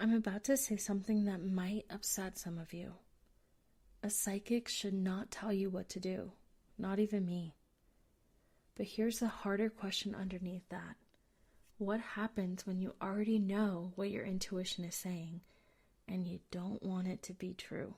I'm about to say something that might upset some of you. A psychic should not tell you what to do, not even me. But here's the harder question underneath that. What happens when you already know what your intuition is saying and you don't want it to be true?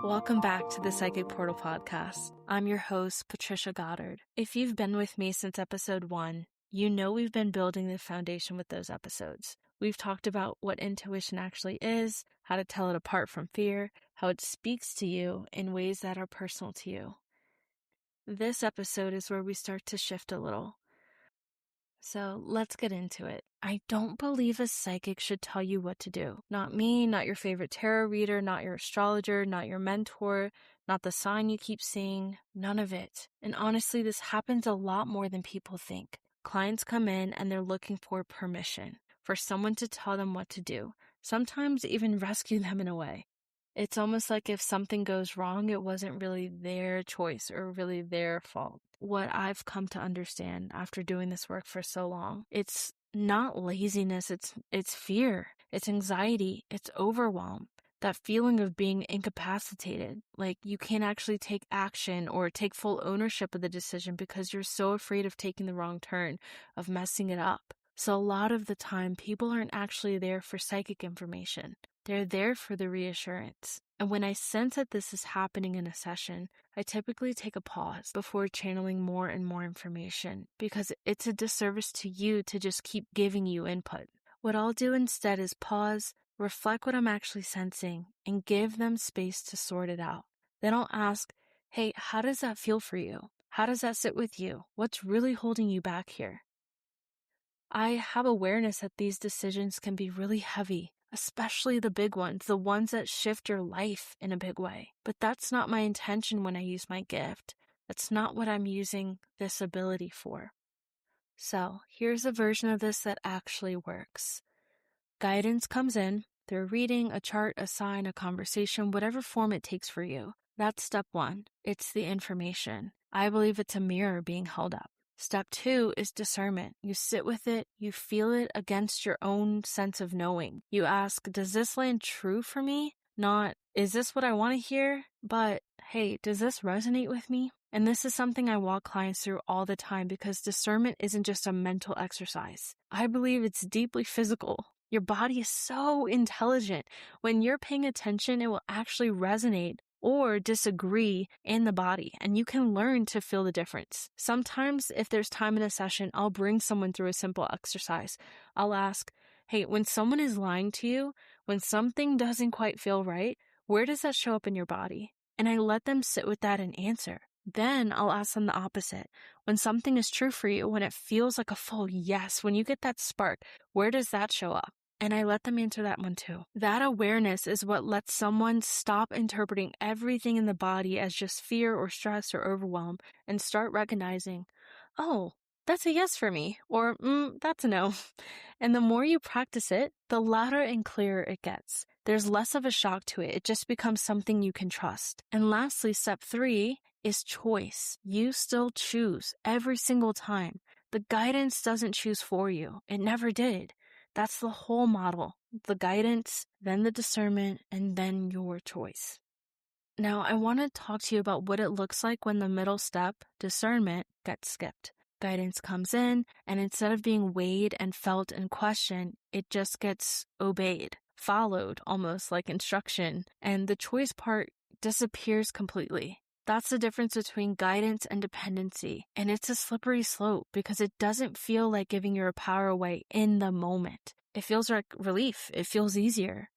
Welcome back to the Psychic Portal Podcast. I'm your host, Patricia Goddard. If you've been with me since episode 1, you know we've been building the foundation with those episodes. We've talked about what intuition actually is, how to tell it apart from fear, how it speaks to you in ways that are personal to you. This episode is where we start to shift a little. So let's get into it. I don't believe a psychic should tell you what to do. Not me, not your favorite tarot reader, not your astrologer, not your mentor, not the sign you keep seeing, none of it. And honestly, this happens a lot more than people think. Clients come in and they're looking for permission, for someone to tell them what to do, sometimes even rescue them in a way. It's almost like if something goes wrong, it wasn't really their choice or really their fault. What I've come to understand after doing this work for so long, it's not laziness, it's fear, it's anxiety, it's overwhelm. That feeling of being incapacitated, like you can't actually take action or take full ownership of the decision because you're so afraid of taking the wrong turn, of messing it up. So a lot of the time, people aren't actually there for psychic information. They're there for the reassurance. And when I sense that this is happening in a session, I typically take a pause before channeling more and more information because it's a disservice to you to just keep giving you input. What I'll do instead is pause, reflect what I'm actually sensing, and give them space to sort it out. Then I'll ask, hey, how does that feel for you? How does that sit with you? What's really holding you back here? I have awareness that these decisions can be really heavy, especially the big ones, the ones that shift your life in a big way. But that's not my intention when I use my gift. That's not what I'm using this ability for. So here's a version of this that actually works. Guidance comes in through a reading, a chart, a sign, a conversation, whatever form it takes for you. That's step 1. It's the information. I believe it's a mirror being held up. Step 2 is discernment. You sit with it, you feel it against your own sense of knowing. You ask, does this land true for me? Not, is this what I want to hear? But, hey, does this resonate with me? And this is something I walk clients through all the time because discernment isn't just a mental exercise. I believe it's deeply physical. Your body is so intelligent. When you're paying attention, it will actually resonate or disagree in the body, and you can learn to feel the difference. Sometimes, if there's time in a session, I'll bring someone through a simple exercise. I'll ask, hey, when someone is lying to you, when something doesn't quite feel right, where does that show up in your body? And I let them sit with that and answer. Then I'll ask them the opposite. When something is true for you, when it feels like a full yes, when you get that spark, where does that show up? And I let them answer that one too. That awareness is what lets someone stop interpreting everything in the body as just fear or stress or overwhelm and start recognizing, oh, that's a yes for me, or that's a no. And the more you practice it, the louder and clearer it gets. There's less of a shock to it. It just becomes something you can trust. And lastly, step 3 is choice. You still choose every single time. The guidance doesn't choose for you. It never did. That's the whole model. The guidance, then the discernment, and then your choice. Now, I want to talk to you about what it looks like when the middle step, discernment, gets skipped. Guidance comes in, and instead of being weighed and felt and questioned, it just gets obeyed, followed, almost like instruction, and the choice part disappears completely. That's the difference between guidance and dependency, and it's a slippery slope because it doesn't feel like giving your power away in the moment. It feels like relief. It feels easier.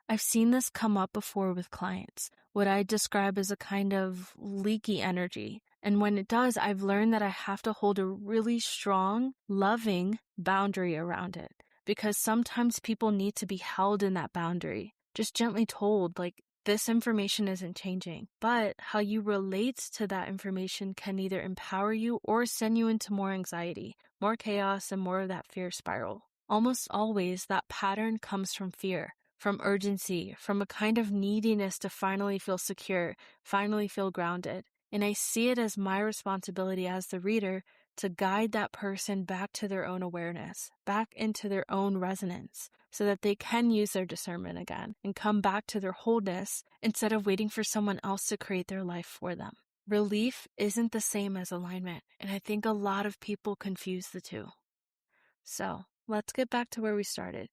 I've seen this come up before with clients, what I describe as a kind of leaky energy. And when it does, I've learned that I have to hold a really strong, loving boundary around it because sometimes people need to be held in that boundary, just gently told, like, this information isn't changing, but how you relate to that information can either empower you or send you into more anxiety, more chaos, and more of that fear spiral. Almost always, that pattern comes from fear. from urgency, from a kind of neediness to finally feel secure, finally feel grounded. And I see it as my responsibility as the reader to guide that person back to their own awareness, back into their own resonance, so that they can use their discernment again and come back to their wholeness instead of waiting for someone else to create their life for them. Relief isn't the same as alignment, and I think a lot of people confuse the two. So let's get back to where we started.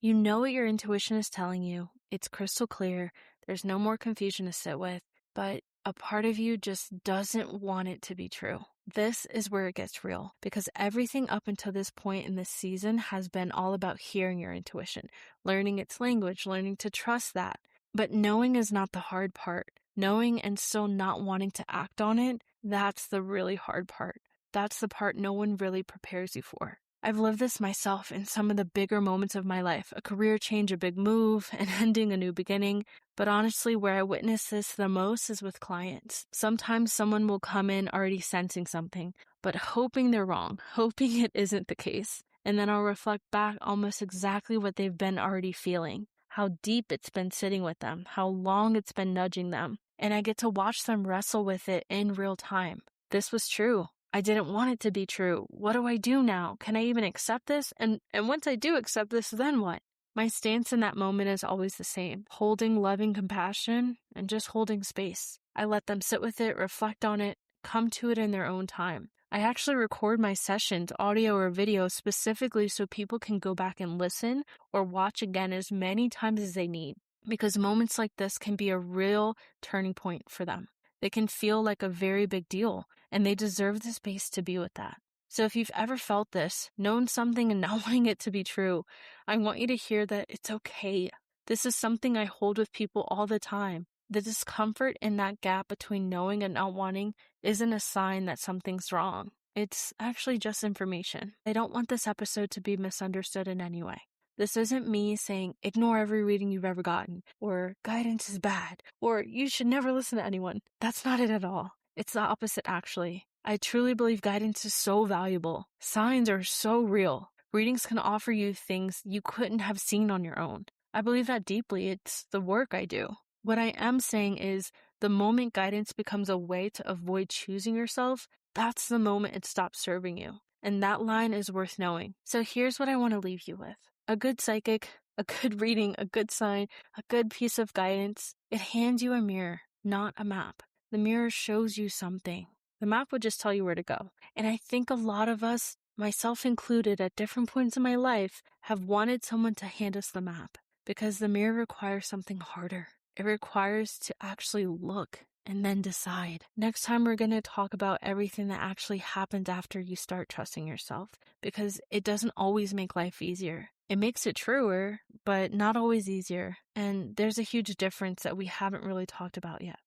You know what your intuition is telling you. It's crystal clear. There's no more confusion to sit with, but a part of you just doesn't want it to be true. This is where it gets real, because everything up until this point in this season has been all about hearing your intuition, learning its language, learning to trust that. But knowing is not the hard part. Knowing and still not wanting to act on it, that's the really hard part. That's the part no one really prepares you for. I've lived this myself in some of the bigger moments of my life, a career change, a big move, and ending a new beginning. But honestly, where I witness this the most is with clients. Sometimes someone will come in already sensing something, but hoping they're wrong, hoping it isn't the case. And then I'll reflect back almost exactly what they've been already feeling, how deep it's been sitting with them, how long it's been nudging them. And I get to watch them wrestle with it in real time. This was true. I didn't want it to be true. What do I do now? Can I even accept this? And once I do accept this, then what? My stance in that moment is always the same. Holding loving compassion and just holding space. I let them sit with it, reflect on it, come to it in their own time. I actually record my sessions, audio or video, specifically so people can go back and listen or watch again as many times as they need. Because moments like this can be a real turning point for them. They can feel like a very big deal, and they deserve the space to be with that. So if you've ever felt this, known something and not wanting it to be true, I want you to hear that it's okay. This is something I hold with people all the time. The discomfort in that gap between knowing and not wanting isn't a sign that something's wrong. It's actually just information. I don't want this episode to be misunderstood in any way. This isn't me saying, ignore every reading you've ever gotten, or guidance is bad, or you should never listen to anyone. That's not it at all. It's the opposite, actually. I truly believe guidance is so valuable. Signs are so real. Readings can offer you things you couldn't have seen on your own. I believe that deeply. It's the work I do. What I am saying is, the moment guidance becomes a way to avoid choosing yourself, that's the moment it stops serving you. And that line is worth knowing. So here's what I want to leave you with. A good psychic, a good reading, a good sign, a good piece of guidance, it hands you a mirror, not a map. The mirror shows you something. The map would just tell you where to go. And I think a lot of us, myself included, at different points in my life, have wanted someone to hand us the map, because the mirror requires something harder. It requires to actually look and then decide. Next time, we're going to talk about everything that actually happens after you start trusting yourself, because it doesn't always make life easier. It makes it truer, but not always easier. And there's a huge difference that we haven't really talked about yet.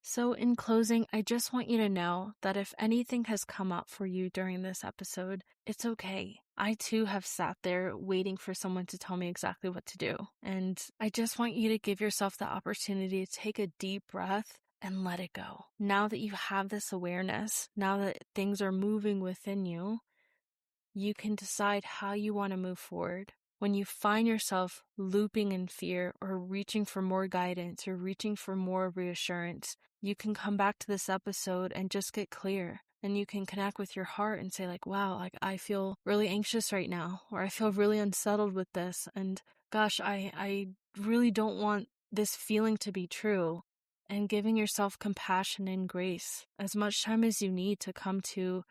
So in closing, I just want you to know that if anything has come up for you during this episode, it's okay. I too have sat there waiting for someone to tell me exactly what to do. And I just want you to give yourself the opportunity to take a deep breath and let it go. Now that you have this awareness, now that things are moving within you, you can decide how you want to move forward. When you find yourself looping in fear or reaching for more guidance or reaching for more reassurance, you can come back to this episode and just get clear. And you can connect with your heart and say like, wow, like I feel really anxious right now, or I feel really unsettled with this. And gosh, I really don't want this feeling to be true. And giving yourself compassion and grace as much time as you need to come to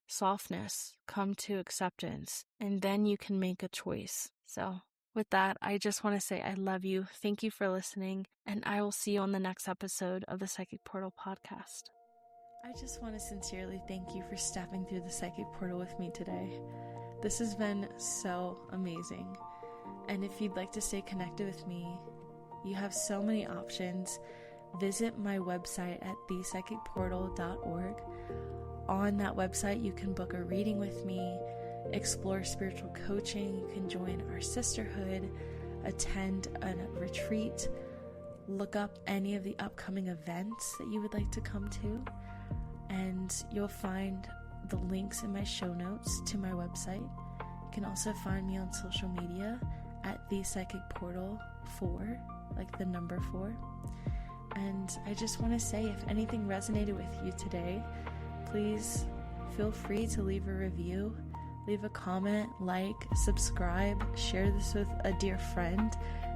softness, come to acceptance, and then you can make a choice. So with that, I just want to say I love you. Thank you for listening, and I will see you on the next episode of the Psychic Portal podcast. I just want to sincerely thank you for stepping through the Psychic Portal with me today. This has been so amazing. And if you'd like to stay connected with me, you have so many options. Visit my website at thepsychicportal.org. On that website, you can book a reading with me, explore spiritual coaching, you can join our sisterhood, attend a retreat, look up any of the upcoming events that you would like to come to, and you'll find the links in my show notes to my website. You can also find me on social media at the Psychic Portal 4, like the number 4. And I just want to say, if anything resonated with you today, please feel free to leave a review, leave a comment, like, subscribe, share this with a dear friend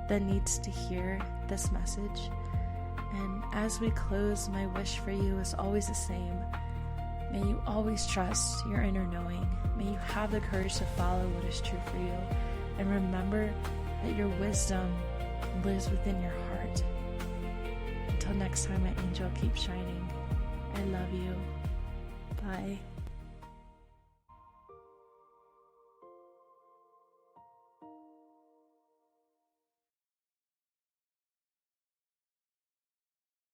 that needs to hear this message. And as we close, my wish for you is always the same. May you always trust your inner knowing. May you have the courage to follow what is true for you. And remember that your wisdom lives within your heart. Until next time, my angel, keep shining. I love you.